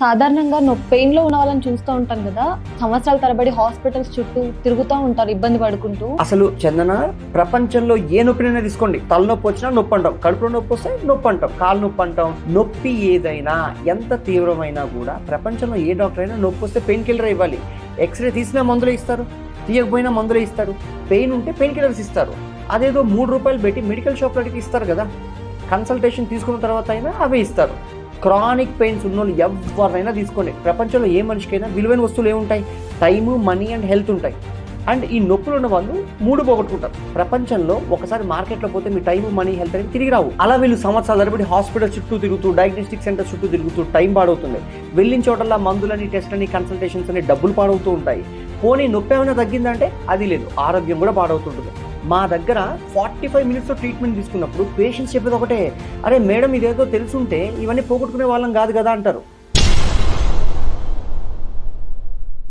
సాధారణంగా పెయిన్ లో ఉన్న వాళ్ళని చూస్తూ ఉంటాం కదా, సంవత్సరాల తరబడి హాస్పిటల్స్ చుట్టూ తిరుగుతూ ఉంటారు ఇబ్బంది పడుకుంటూ. అసలు చందన, ప్రపంచంలో ఏ నొప్పినైనా తీసుకోండి, తలనొప్పి వచ్చినా నొప్పి అంటాం, కడుపులో నొప్పి వస్తే నొప్పి అంటాం, కాలు నొప్పి అంటాం. నొప్పి ఏదైనా ఎంత తీవ్రమైనా కూడా ప్రపంచంలో ఏ డాక్టర్ అయినా నొప్పి వస్తే పెయిన్ కిల్లర్ ఇవ్వాలి. ఎక్స్రే తీసినా మందులే ఇస్తారు, తీయకపోయినా మందులే ఇస్తారు. పెయిన్ ఉంటే పెయిన్ కిల్లర్స్ ఇస్తారు. అదేదో ₹3 పెట్టి మెడికల్ షాప్లో ఇస్తారు కదా, కన్సల్టేషన్ తీసుకున్న తర్వాత అయినా అవే ఇస్తారు. క్రానిక్ పెయిన్స్ ఉన్నోళ్ళు ఎవరైనా తీసుకోండి, ప్రపంచంలో ఏ మనిషికైనా విలువైన వస్తువులు ఏముంటాయి? టైము, మనీ అండ్ హెల్త్ ఉంటాయి. అండ్ ఈ నొప్పులు ఉన్న వాళ్ళు 3 పోగొట్టుకుంటారు. ప్రపంచంలో ఒకసారి మార్కెట్లో పోతే మీ టైము, మనీ, హెల్త్ అనేది తిరిగి రావు. అలా వీళ్ళు సంవత్సరాల తరబడి హాస్పిటల్ చుట్టూ తిరుగుతూ, డయాగ్నోస్టిక్ సెంటర్ చుట్టూ తిరుగుతూ టైం పాడవుతుంది. వెళ్ళిన చోటల్లా మందులని, టెస్ట్లని, కన్సల్టేషన్స్ అని డబ్బులు పాడవుతూ ఉంటాయి. పోనీ నొప్పి ఏమైనా తగ్గిందంటే అది లేదు, ఆరోగ్యం కూడా పాడవుతుంటుంది. మా దగ్గర 45 మినిట్స్లో ట్రీట్మెంట్ తీసుకున్నప్పుడు పేషెంట్స్ చెప్పేది ఒకటే, అరే మేడం ఇదేదో తెలుసుంటే ఇవన్నీ పోగొట్టుకునే వాళ్ళం కాదు కదా అంటారు.